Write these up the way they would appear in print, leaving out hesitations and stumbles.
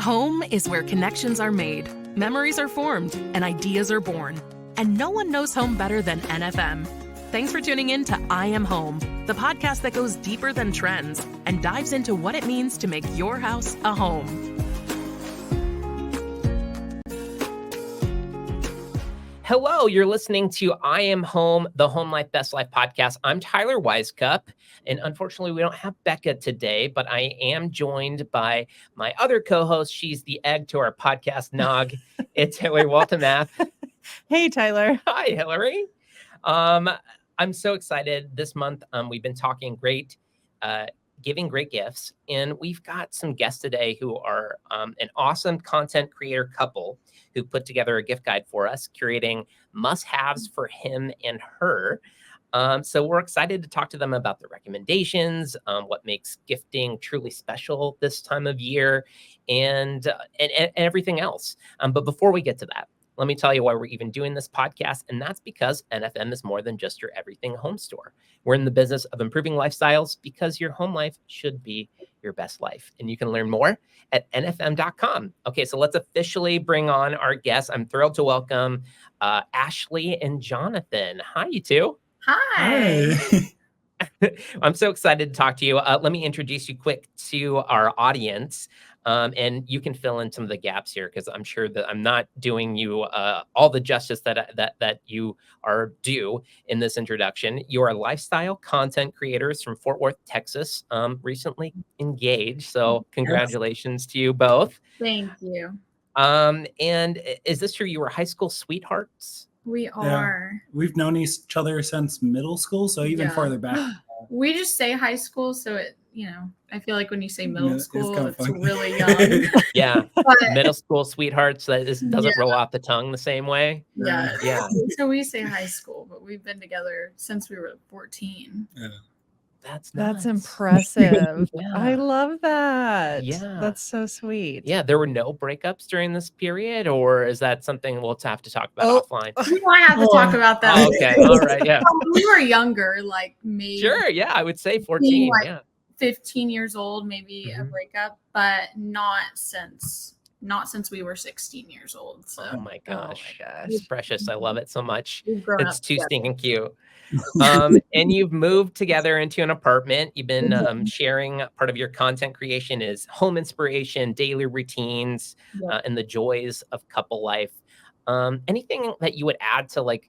Home is where connections are made, memories are formed, and ideas are born. And no one knows home better than NFM. Thanks for tuning in to I Am Home, the podcast that goes deeper than trends and dives into what it means to make your house a home. Hello, you're listening to I Am Home, the Home Life Best Life podcast. I'm Tyler Wisecup, and unfortunately, we don't have Becca today, but I am joined by my other co-host. She's the egg to our podcast nog. It's Hilary Waltemath. Hey, Tyler. Hi, Hilary. I'm so excited. This month, we've been talking giving great gifts, and we've got some guests today who are an awesome content creator couple who put together a gift guide for us, curating must-haves for him and her. So we're excited to talk to them about the recommendations, what makes gifting truly special this time of year, and everything else. But before we get to that, let me tell you why we're even doing this podcast, and that's because NFM is more than just your everything home store. We're in the business of improving lifestyles because your home life should be your best life, and you can learn more at nfm.com. Okay, so let's officially bring on our guests. I'm thrilled to welcome Ashley and Jonathan. Hi, you two. Hi. I'm so excited to talk to you. Let me introduce you quick to our audience. And you can fill in some of the gaps here because I'm sure that I'm not doing you all the justice that you are due in this introduction. You are lifestyle content creators from Fort Worth, Texas, recently engaged. So congratulations to you both. Thank you. And is this true? You were high school sweethearts? We are. Yeah. We've known each other since middle school, so even farther back. We just say high school, so it, I feel like when you say middle school, it's funny. really young. Yeah, But, middle school sweethearts. That doesn't roll off the tongue the same way. yeah. So we say high school, but we've been together since we were 14. Yeah. That's impressive. Yeah. I love that. Yeah. That's so sweet. Yeah, there were no breakups during this period, or is that something we'll have to talk about offline? We might have to talk about that. Okay, all right, yeah. We were younger, like maybe Sure, yeah, I would say 14, like yeah. 15 years old, maybe a breakup, but not since we were 16 years old. So Oh my gosh. gosh. It's precious. I love it so much. we've grown It's up too together. stinking cute. And you've moved together into an apartment. You've been sharing part of your content creation is home inspiration, daily routines, and the joys of couple life. Anything that you would add to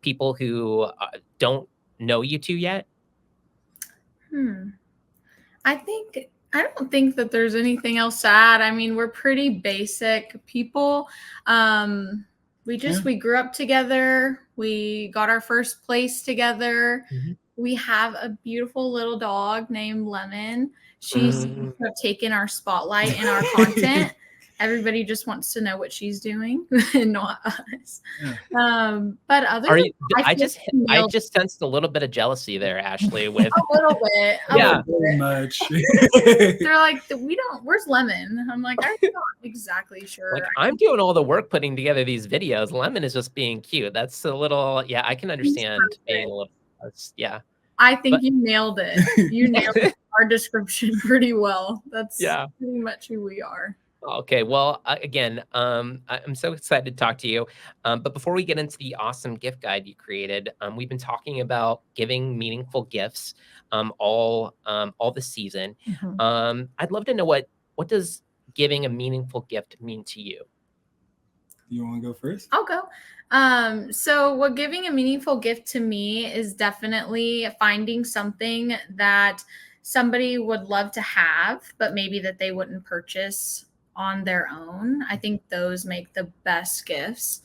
people who don't know you two yet? I don't think that there's anything else to add. I mean, we're pretty basic people. We grew up together. We got our first place together. We have a beautiful little dog named Lemon. She's taken our spotlight in our content. Everybody just wants to know what she's doing and not us. But I just sensed a little bit of jealousy there, Ashley. With a little bit. Very much. They're like, where's Lemon? I'm like, I'm not exactly sure. I'm doing all the work putting together these videos. Lemon is just being cute. That's a little, I can understand being a little, I think you nailed it. You nailed our description pretty well. That's pretty much who we are. Okay, well, again, I'm so excited to talk to you. But before we get into the awesome gift guide you created, we've been talking about giving meaningful gifts all the season. I'd love to know what does giving a meaningful gift mean to you? You want to go first? I'll go. So what giving a meaningful gift to me is definitely finding something that somebody would love to have, but maybe that they wouldn't purchase on their own. I think those make the best gifts.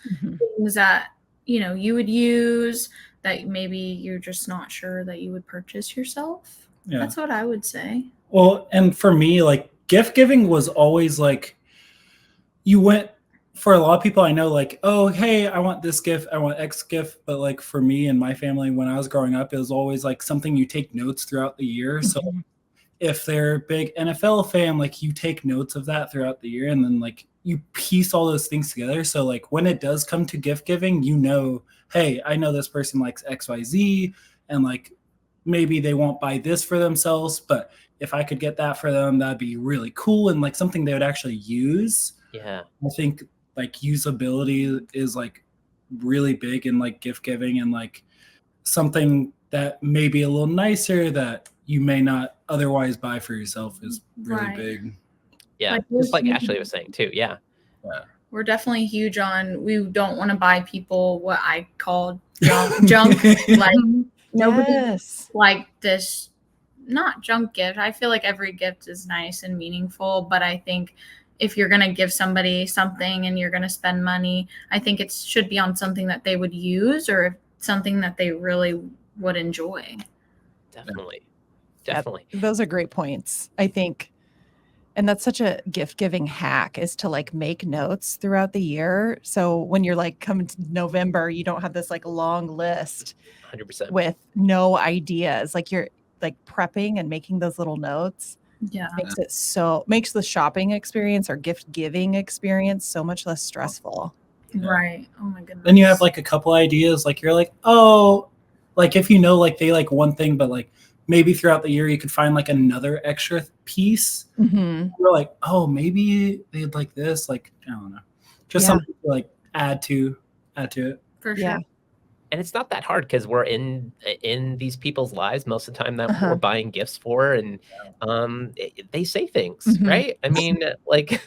Things that you would use that maybe you're just not sure that you would purchase yourself. That's what I would say. Well, and for me, gift giving was always you went for a lot of people I know, oh, hey, I want this gift, I want X gift. But for me and my family, when I was growing up, it was always something you take notes throughout the year. So if they're a big NFL fan, you take notes of that throughout the year, and then you piece all those things together. So when it does come to gift giving, hey, I know this person likes XYZ, and maybe they won't buy this for themselves, but if I could get that for them, that'd be really cool and like something they would actually use. Yeah. I think like usability is like really big in like gift giving, and like something that may be a little nicer that you may not otherwise buy for yourself is really Right. big. Yeah. Like, Just like Ashley was saying too. Yeah. We're definitely huge on, we don't want to buy people what I call junk. Like nobody Yes. like this, not junk gift. I feel like every gift is nice and meaningful, but I think if you're going to give somebody something and you're going to spend money, I think it should be on something that they would use or something that they really would enjoy. Definitely. Yeah, Definitely. those are great points, I think. And that's such a gift giving hack, is to like make notes throughout the year. So when you're like coming to November, you don't have this like long list 100%. with no ideas. Like you're like prepping and making those little notes Yeah. makes the shopping experience or gift giving experience so much less stressful. Right. Oh my goodness. Then you have like a couple ideas, like you're like, oh, like if you know like they like one thing, but like maybe throughout the year you could find like another extra piece. Mm-hmm. You're like, oh, maybe they'd like this. Like, I don't know. Just Yeah. something to like add to it. For sure. Yeah. And it's not that hard because we're in these people's lives most of the time that Uh-huh. we're buying gifts for, and they say things, Mhm. right? I mean, like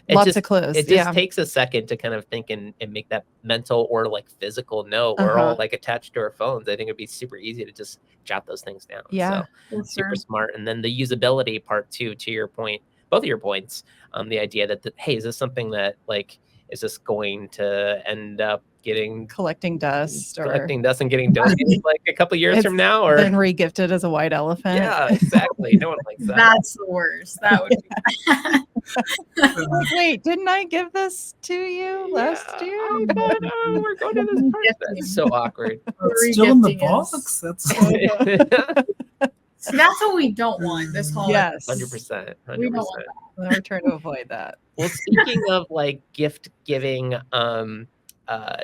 Lots of clues. it just takes a second to kind of think and make that mental or like physical note. We're all Uh-huh. like attached to our phones. I think it'd be super easy to just jot those things down. Yeah. So For super sure. smart. And then the usability part too, to your point, both of your points, the idea that hey, is this something that like is this going to end up getting collecting dust and getting donated like a couple years It's from now, or then regifted as a white elephant. yeah, exactly. No one likes that. That's the worst. That would be Like, wait, didn't I give this to you last Yeah. year? Oh, but, we're going to this party. That's so awkward. It's still in the Regifting is- box. That's See, that's what we don't want this whole Yes. 100%. We don't 100%. want We're trying to avoid that. Well, speaking of like gift giving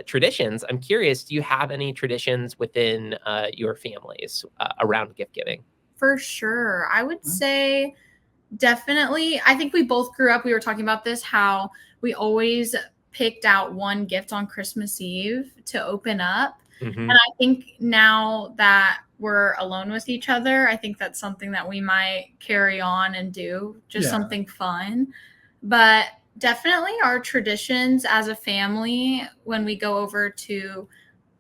traditions, I'm curious, do you have any traditions within your families around gift giving? For sure. I would say definitely. I think we both grew up, we were talking about this, how we always picked out one gift on Christmas Eve to open up. Mhm. And I think now that we're alone with each other, I think that's something that we might carry on and do, just Yeah. something fun. But definitely our traditions as a family, when we go over to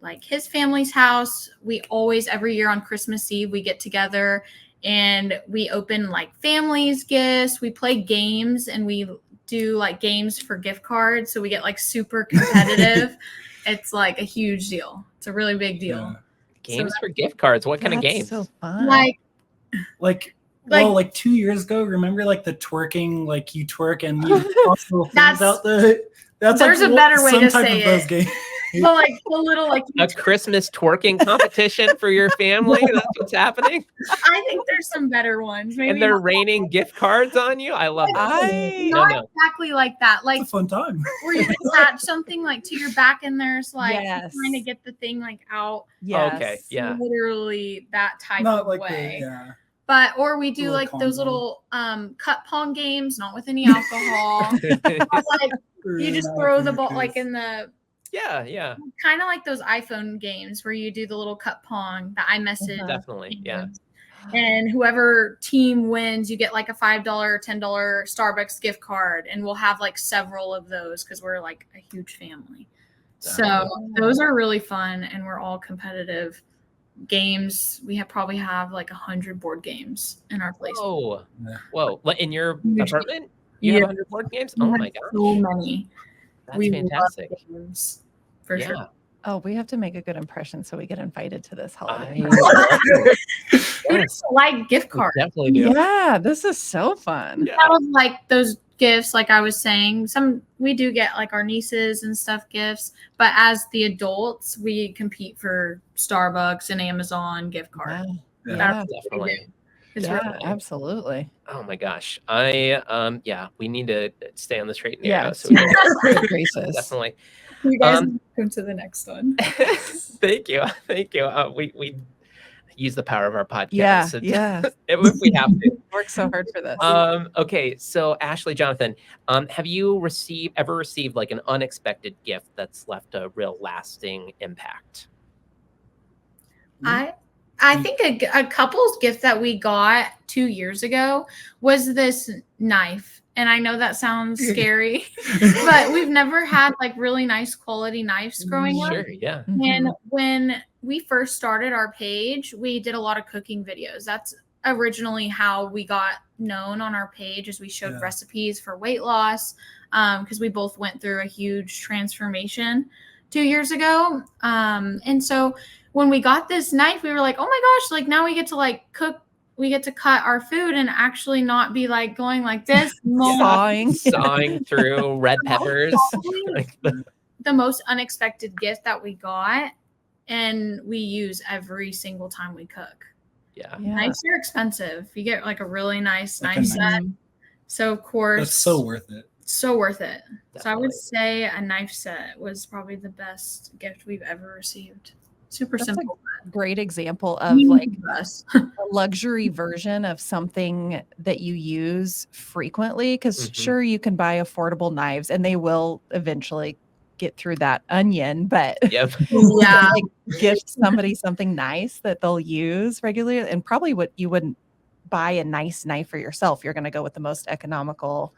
like his family's house, we always, every year on Christmas Eve, we get together and we open like families' gifts. We play games and we do like games for gift cards. So we get like super competitive. It's like a huge deal. It's a really big deal. Yeah. Games for gift cards. What kind of That's games? so fun. Like Well, Like- like 2 years ago, remember like the twerking, like you twerk and you toss little things That's- out the. That's there's like a better way some to type say of those it. games. well, like the little like A Christmas twerking competition for your family? That's what's happening? I think there's some better ones. Maybe And they're not, raining gift cards on you? I love that. I No. exactly like that. Like It's a fun time. where you attach something like to your back and there's like Yes. trying to get the thing like out. yes. Okay, yeah. Literally that type Not of like way. yeah. But or we do Little like those combo. little cut pong games, not with any alcohol. Like you just throw the ball like in the yeah, kind of like those iPhone games where you do the little cut pong, the iMessage. Uh-huh. definitely. Yeah. And whoever team wins, you get like a $5 or $10 Starbucks gift card. And we'll have like several of those because we're like a huge family. So those are really fun and we're all competitive. Games, we probably have like 100 board games in our place. Whoa. Yeah. Whoa. Like, in your Huge. apartment? You have 100 board games? Oh We my have god. so many. That's We fantastic. love games, for Yeah. sure. Oh, we have to make a good impression so we get invited to this holiday. We Yes, just like gift cards. definitely do. Yeah, this is so fun. Yeah. Out of like those gifts, like I was saying, some we do get like our nieces and stuff gifts, but as the adults, we compete for Starbucks and Amazon gift cards. Wow. Yeah. Yeah, Definitely. It's yeah, really absolutely. Oh my gosh. We need to stay on the straight and Yeah, narrow. So we Good gracious. definitely. you guys come to the next one. Thank you. Thank you. We use the power of our podcast. Yeah. If we have to. Work so hard for this. Okay, so Ashley, Jonathan, have you ever received like an unexpected gift that's left a real lasting impact? I think a couple's gift that we got 2 years ago was this knife. And I know that sounds scary, but we've never had like really nice quality knives growing up. Sure, yeah. And when we first started our page, we did a lot of cooking videos. That's originally how we got known on our page, as we showed recipes for weight loss, because we both went through a huge transformation 2 years ago. And so when we got this knife, we were like, oh my gosh, like now we get to like cook, we get to cut our food and actually not be like going like this. Sawing through red peppers. The most unexpected gift that we got, and we use every single time we cook. Yeah. Knives are expensive. You get like a really nice knife set. So of course. That's so worth it. So worth it. Definitely. So I would say a knife set was probably the best gift we've ever received. Super simple. A great example of like a luxury version of something that you use frequently, because sure, you can buy affordable knives and they will eventually get through that onion, but like gift somebody something nice that they'll use regularly, and probably what you wouldn't buy a nice knife for yourself. You're going to go with the most economical,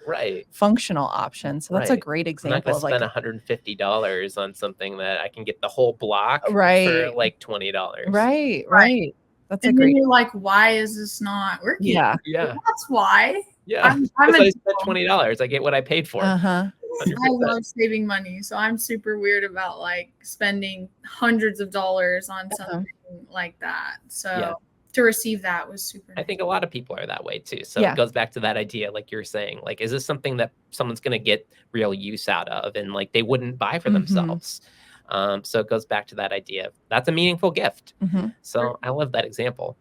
functional option. So that's a great example. I'm not going to spend $150 on something that I can get the whole block for like $20. Right. That's and a great. Then you're like, why is this not working? Yeah. That's why. Yeah. I spent $20. I get what I paid for. I love saving money, so I'm super weird about like spending hundreds of dollars on something like that. So to receive that was super nice. I think a lot of people are that way too. So it goes back to that idea, like you're saying, like, is this something that someone's going to get real use out of, and like they wouldn't buy for themselves? So it goes back to that idea. That's a meaningful gift. So I love that example.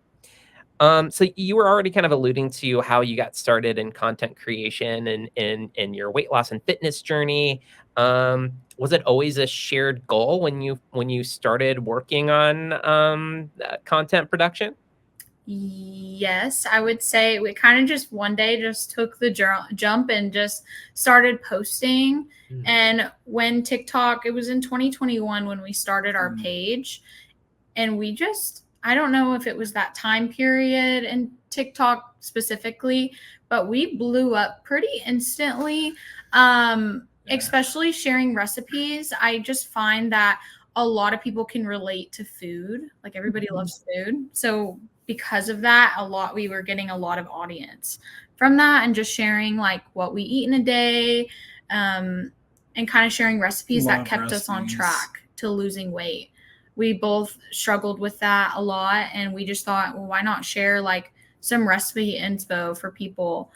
So you were already kind of alluding to how you got started in content creation and in your weight loss and fitness journey. Was it always a shared goal when you started working on content production? Yes, I would say we kind of just one day just took the jump and just started posting. And when TikTok, it was in 2021 when we started our page, and we just, I don't know if it was that time period in TikTok specifically, but we blew up pretty instantly, especially sharing recipes. I just find that a lot of people can relate to food. Like everybody loves food. So because of that, we were getting a lot of audience from that, and just sharing like what we eat in a day, and kind of sharing recipes that kept us on track to losing weight. We both struggled with that a lot, and we just thought, well, why not share like some recipe inspo for people?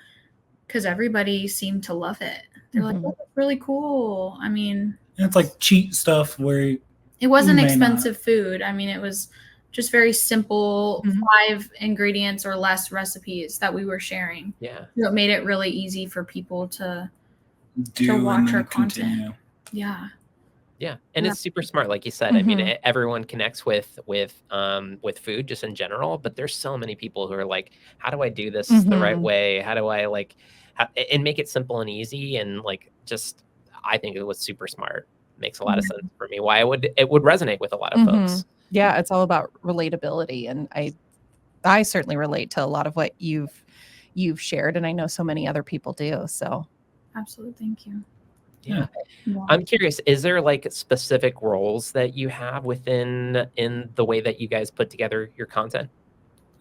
Because everybody seemed to love it. They're like, oh, that's really cool. I mean, it's like cheat stuff where it wasn't expensive food. I mean, it was just very simple 5 ingredients or less recipes that we were sharing. Yeah. So it made it really easy for people to watch our content. Yeah. Yeah. And it's super smart. Like you said, I mean, everyone connects with food just in general, but there's so many people who are like, how do I do this the right way? How do I and make it simple and easy? And like, just, I think it was super smart. Makes a lot of sense for me. Why it would resonate with a lot of folks. Yeah. It's all about relatability. And I certainly relate to a lot of what you've shared. And I know so many other people do. So. Absolutely. Thank you. Yeah. I'm curious, is there like specific roles that you have in the way that you guys put together your content?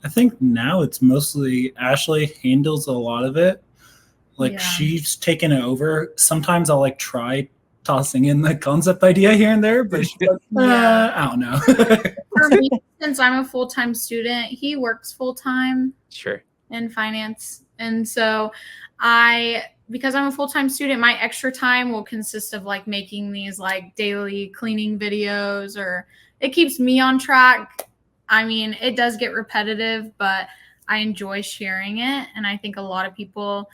I think now it's mostly Ashley handles a lot of it. Like she's taken it over. Sometimes I'll like try tossing in the concept idea here and there, but she's like, I don't know. For me, since I'm a full-time student, he works full-time in finance. And so because I'm a full-time student, my extra time will consist of like making these like daily cleaning videos, or it keeps me on track. I mean, it does get repetitive, but I enjoy sharing it. And I think a lot of people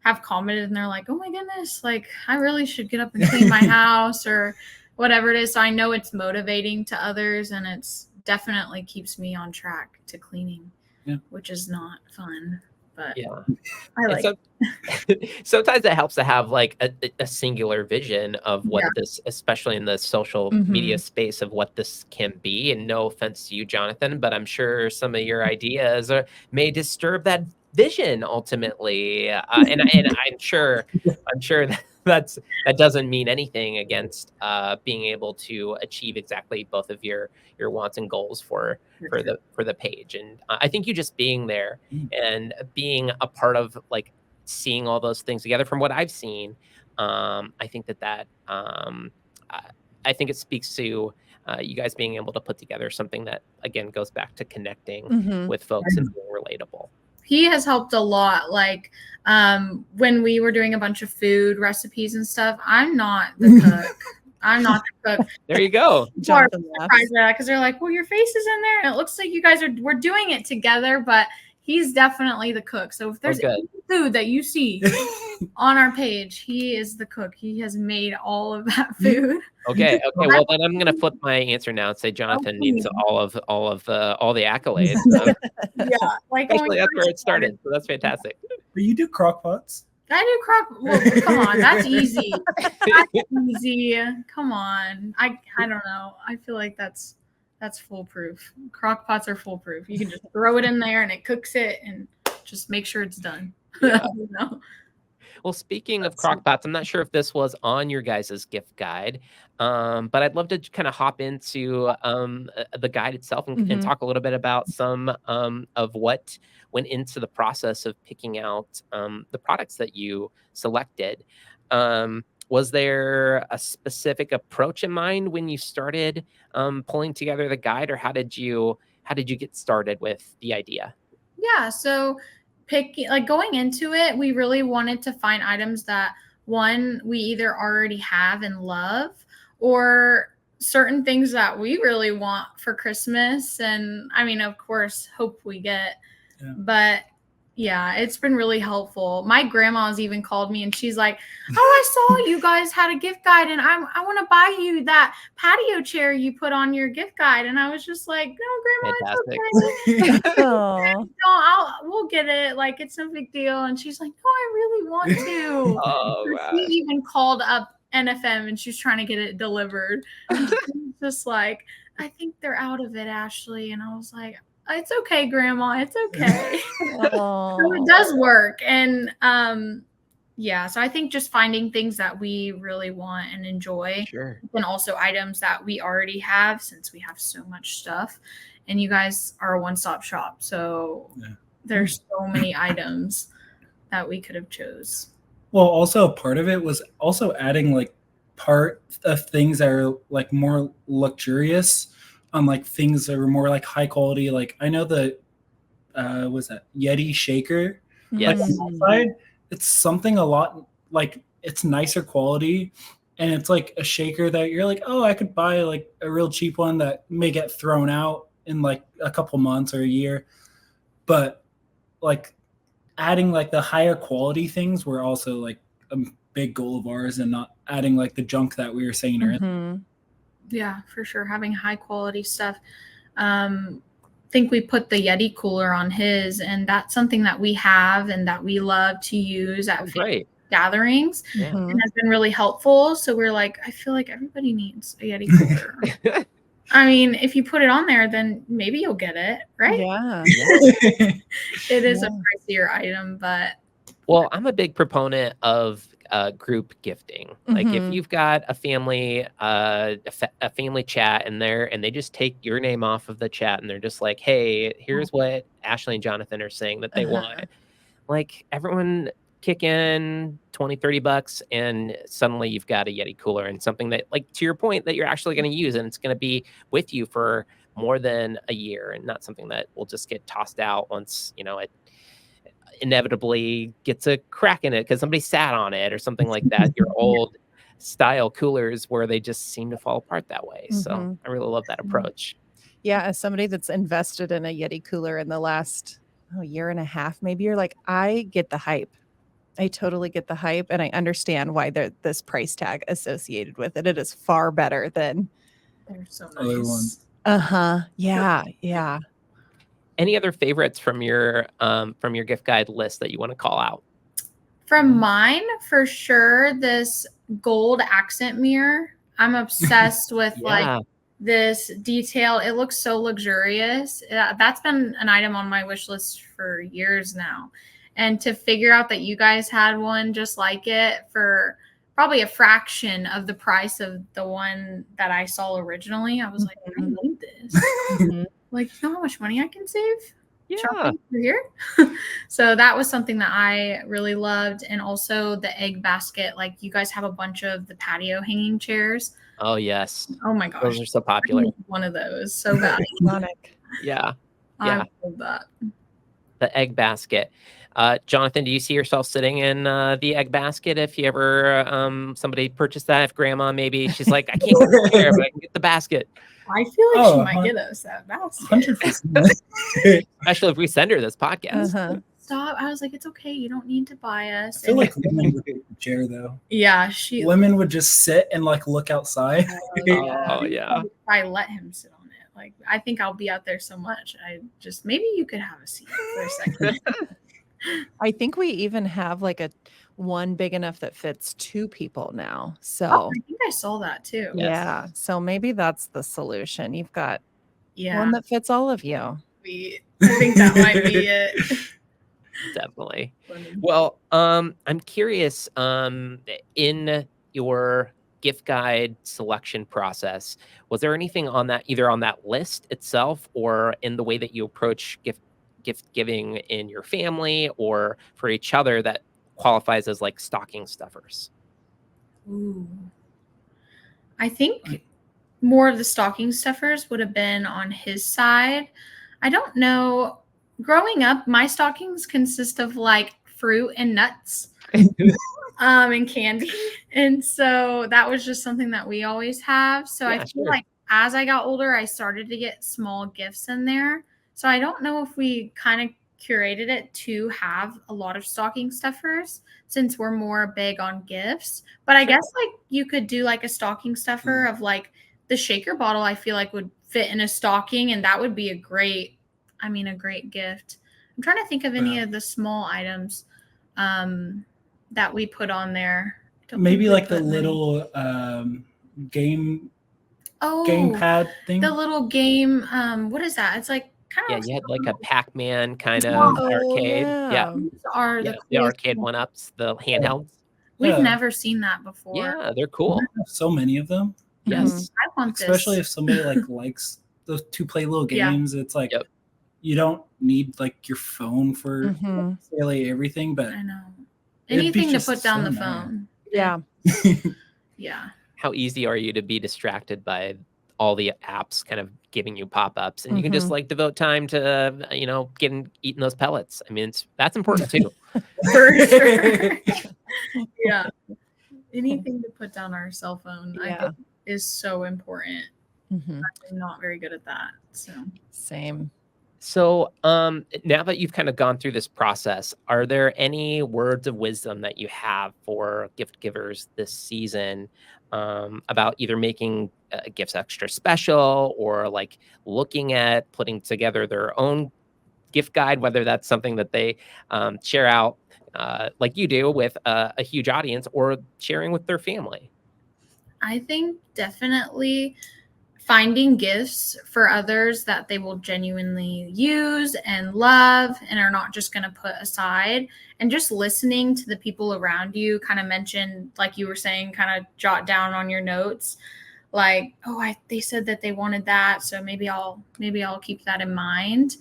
have commented and they're like, oh my goodness, like I really should get up and clean my house or whatever it is. So I know it's motivating to others, and it's definitely keeps me on track to cleaning, Yeah. which is not fun, but Yeah. I like it. Sometimes it helps to have like a singular vision of what Yeah. this, especially in the social media space, of what this can be. And no offense to you, Jonathan, but I'm sure some of your ideas may disturb that vision ultimately. And I'm sure that doesn't mean anything against being able to achieve exactly both of your wants and goals for the page. And I think you just being there and being a part of like seeing all those things together, from what I've seen, I think I think it speaks to you guys being able to put together something that again goes back to connecting with folks and being relatable. He has helped a lot. Like when we were doing a bunch of food recipes and stuff, I'm not the cook. I'm not the cook. There you go. Jonathan Surprised by that because they're like, well, your face is in there and it looks like you guys we're doing it together, but he's definitely the cook. So if there's any food that you see on our page, he is the cook. He has made all of that food. Okay. Well, then I'm gonna flip my answer now and say Jonathan needs all the accolades. Yeah, like especially that's where it started. So that's fantastic. But you do crock pots. I do crock. Well, come on, that's easy. That's easy. Come on. I don't know. I feel like that's foolproof. Crock pots are foolproof. You can just throw it in there and it cooks it and just make sure it's done. Yeah. You know? Well, speaking of crock pots, I'm not sure if this was on your guys' gift guide, but I'd love to kind of hop into the guide itself and talk a little bit about some of what went into the process of picking out the products that you selected. Was there a specific approach in mind when you started pulling together the guide, or how did you get started with the idea? Yeah, so going into it, we really wanted to find items that, one, we either already have and love, or certain things that we really want for Christmas. And I mean, of course, hope we get. Yeah. But yeah, it's been really helpful. My grandma's even called me and she's like, oh, I saw you guys had a gift guide and I want to buy you that patio chair you put on your gift guide. And I was just like, no, Grandma, it's okay. We'll get it. Like, it's no big deal. And she's like, no, I really want to. Oh, wow. She even called up NFM and she's trying to get it delivered. And she was just like, I think they're out of it, Ashley. And I was like, it's okay, Grandma. It's okay. So it does work. And yeah, so I think just finding things that we really want and enjoy. Sure. And also items that we already have, since we have so much stuff. And you guys are a one-stop shop. So there's so many items that we could have chose. Well, also part of it was also adding like part of things that are like more luxurious on like things that are more like high quality. Like I know the was that Yeti shaker? Yes. Like on that side, it's something a lot like it's nicer quality, and it's like a shaker that you're like, oh, I could buy like a real cheap one that may get thrown out in like a couple months or a year. But like adding like the higher quality things were also like a big goal of ours, and not adding like the junk that we were saying earlier. Yeah, for sure. Having high quality stuff. I think we put the Yeti cooler on his, and that's something that we have and that we love to use at gatherings and has been really helpful. So we're like, I feel like everybody needs a Yeti cooler. I mean, if you put it on there, then maybe you'll get it, right? Yeah. It is a pricier item, but. Well, I'm a big proponent of group gifting. Like if you've got a family, a family chat and they just take your name off of the chat and they're just like, hey, here's what Ashley and Jonathan are saying that they want. Like everyone kick in $20-$30 and suddenly you've got a Yeti cooler and something that, like, to your point, that you're actually going to use, and it's going to be with you for more than a year, and not something that will just get tossed out once, it inevitably gets a crack in it because somebody sat on it or something like that. Your old style coolers where they just seem to fall apart that way. So I really love that approach. Yeah, as somebody that's invested in a Yeti cooler in the last year and a half, maybe, you're like, I get the hype. I totally get the hype, and I understand why there's this price tag associated with it. It is far better than they're so nice. Yeah. Yeah. Any other favorites from your gift guide list that you want to call out? From mine, for sure, this gold accent mirror. I'm obsessed with like this detail. It looks so luxurious. That's been an item on my wish list for years now. And to figure out that you guys had one just like it for probably a fraction of the price of the one that I saw originally, I was like, I need this. Like, you know how much money I can save? Shopping through here. So that was something that I really loved. And also the egg basket. Like, you guys have a bunch of the patio hanging chairs. Oh yes. Oh my gosh. Those are so popular. One of those. So bad. Yeah. I love that. The egg basket. Jonathan, do you see yourself sitting in the egg basket if you ever somebody purchased that? If grandma maybe she's like, I can't get the chair, but I can get the basket. I feel like she might get us that basket. 100%. Especially if we send her this podcast. Stop. I was like, it's okay. You don't need to buy us. I feel like Lemon would get the chair though. Yeah, Lemon would just sit and like look outside. Oh yeah. I let him sit on it. Like, I think I'll be out there so much. Maybe you could have a seat for a second. I think we even have like one big enough that fits 2 people now. So I think I saw that too. Yeah. So maybe that's the solution. You've got one that fits all of you. I think that might be it. Definitely. Well, I'm curious, in your gift guide selection process, was there anything on that, either on that list itself or in the way that you approach gift giving in your family or for each other that qualifies as like stocking stuffers? Ooh. I think more of the stocking stuffers would have been on his side. I don't know. Growing up, my stockings consist of like fruit and nuts and candy. And so that was just something that we always have. So I feel like as I got older, I started to get small gifts in there. So I don't know if we kind of curated it to have a lot of stocking stuffers since we're more big on gifts. But I guess like you could do like a stocking stuffer of like the shaker bottle. I feel like would fit in a stocking, and that would be a great gift. I'm trying to think of any of the small items that we put on there. Maybe like the little game pad thing. The little game. What is that? It's like you had like a Pac-Man kind of arcade. The arcade one-ups, the handhelds. We've never seen that before. Yeah, they're cool. So many of them. Yes. I want this. Especially if somebody likes to play little games. It's like you don't need like your phone for necessarily everything, but I know anything to put down the phone. Yeah. Yeah. How easy are you to be distracted by all the apps kind of giving you pop-ups, and you can just like devote time to eating those pellets. I mean, that's important too. For sure. Yeah. Anything to put down our cell phone, I think, is so important. I'm not very good at that. So same. So now that you've kind of gone through this process, are there any words of wisdom that you have for gift givers this season about either making gifts extra special or like looking at putting together their own gift guide, whether that's something that they share out like you do with a huge audience or sharing with their family? I think definitely finding gifts for others that they will genuinely use and love and are not just going to put aside, and just listening to the people around you. Kind of mention, like you were saying, kind of jot down on your notes, like, they said that they wanted that, so maybe I'll keep that in mind.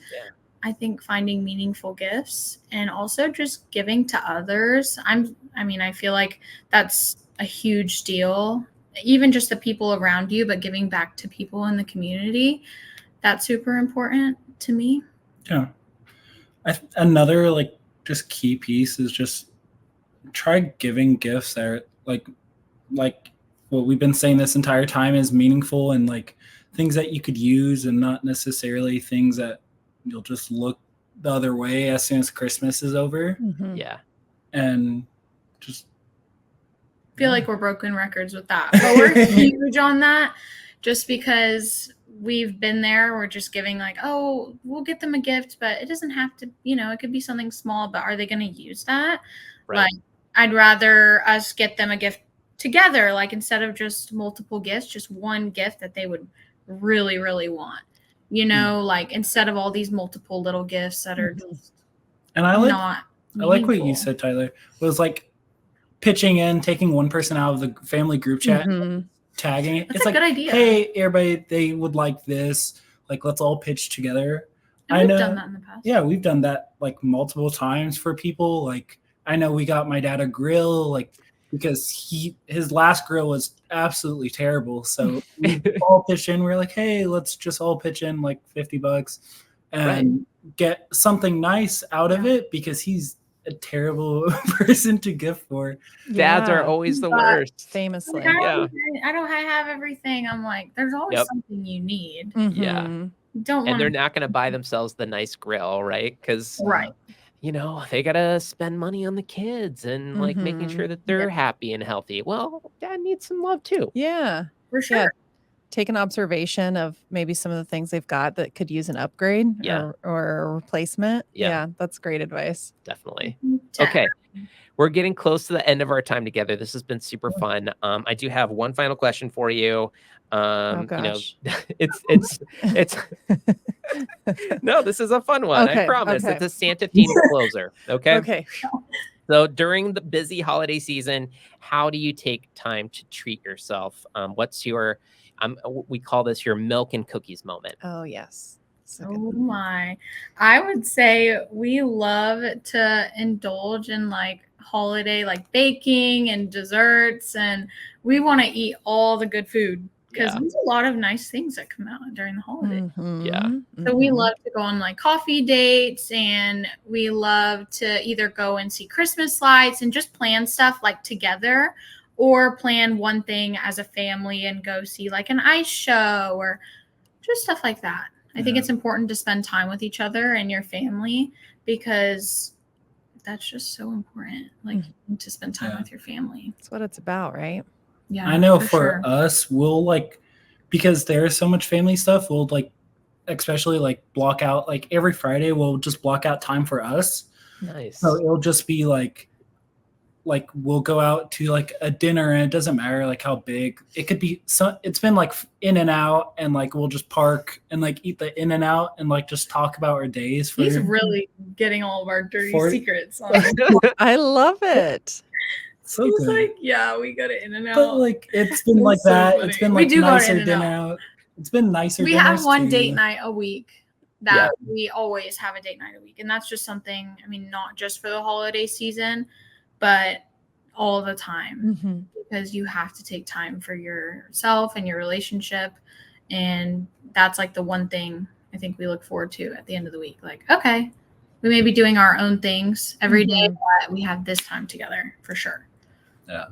I think finding meaningful gifts and also just giving to others. I feel like that's a huge deal. Even just the people around you, but giving back to people in the community, that's super important to me. Yeah. Another like just key piece is just try giving gifts that are like what we've been saying this entire time is meaningful and like things that you could use and not necessarily things that you'll just look the other way as soon as Christmas is over. Yeah. And just feel like we're broken records with that, but we're huge on that just because we've been there. We're just giving like, oh, we'll get them a gift, but it doesn't have to, it could be something small, but are they going to use that? Right. Like, I'd rather us get them a gift together, like instead of just multiple gifts, just one gift that they would really, really want, like instead of all these multiple little gifts that are just and I not like what you said, Tyler. It was like pitching in, taking one person out of the family group chat, tagging it. That's it's a like, good idea. Hey, everybody, they would like this. Like, let's all pitch together. And we've done that in the past. Yeah, we've done that like multiple times for people. Like, I know we got my dad a grill, like because his last grill was absolutely terrible. So we all pitched in. We're like, hey, let's just all pitch in like $50 and get something nice out of it because he's a terrible person to gift for. Dads are always the worst. Famously. Like, I don't have everything. I'm like, there's always something you need. Yeah. And they're not going to buy themselves the nice grill, right? Because they got to spend money on the kids and like making sure that they're happy and healthy. Well, dad needs some love too. Yeah, for sure. Yeah. Take an observation of maybe some of the things they've got that could use an upgrade or a replacement. Yeah, that's great advice. Definitely. Okay. We're getting close to the end of our time together. This has been super fun. I do have one final question for you. It's no, this is a fun one. I promise. It's a Santa theme closer. Okay. So during the busy holiday season, how do you take time to treat yourself? What's your we call this your milk and cookies moment? Oh yes. Oh my. I would say we love to indulge in like holiday like baking and desserts, and we want to eat all the good food because there's a lot of nice things that come out during the holiday. So we love to go on like coffee dates, and we love to either go and see Christmas lights and just plan stuff like together, or plan one thing as a family and go see like an ice show or just stuff like that. I think it's important to spend time with each other and your family because that's just so important, like to spend time with your family. That's what it's about, right? Yeah. I know for us, we'll like, because there's so much family stuff, we'll like, especially like block out, like every Friday, we'll just block out time for us. Nice. So it'll just be like we'll go out to like a dinner, and it doesn't matter like how big it could be. So it's been like in and out, and like we'll just park and like eat the in and out and like just talk about our days. He's really getting all of our dirty secrets on. I love it. So he's good. like, yeah, we got it in and out. But like it's been like so that. funny. It's been like we do nicer go in and dinner out. It's been nicer. We have one too. date night a week. That we always have a date night a week, and that's just something. I mean, not just for the holiday season, but all the time, because you have to take time for yourself and your relationship, and that's like the one thing I think we look forward to at the end of the week. Like, okay, we may be doing our own things every day, but we have this time together for sure. Yeah.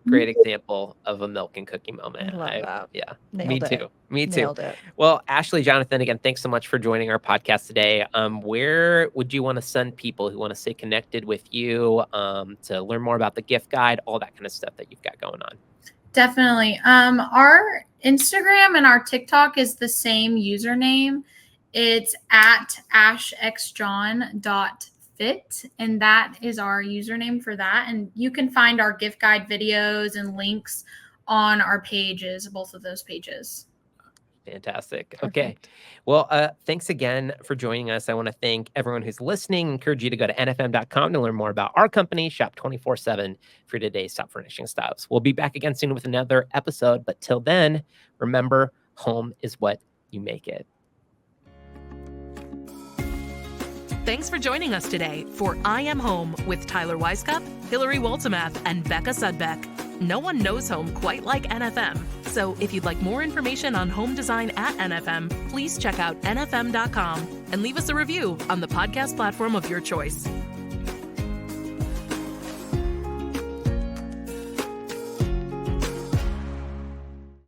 Great example of a milk and cookie moment. I love that. Yeah. Nailed it. Me too. Nailed it. Well, Ashley, Jonathan, again, thanks so much for joining our podcast today. Where would you want to send people who want to stay connected with you, to learn more about the gift guide, all that kind of stuff that you've got going on? Definitely. Our Instagram and our TikTok is the same username. It's at ashxjohn.fit, and that is our username for that. And you can find our gift guide videos and links on our pages, both of those pages. Fantastic. Perfect. Okay. Well, thanks again for joining us. I want to thank everyone who's listening. Encourage you to go to nfm.com to learn more about our company. Shop 24/7 for today's top furnishing styles. We'll be back again soon with another episode. But till then, remember, home is what you make it. Thanks for joining us today for I Am Home with Tyler Weisskopf, Hilary Waltemath, and Becca Sudbeck. No one knows home quite like NFM. So if you'd like more information on home design at NFM, please check out nfm.com and leave us a review on the podcast platform of your choice.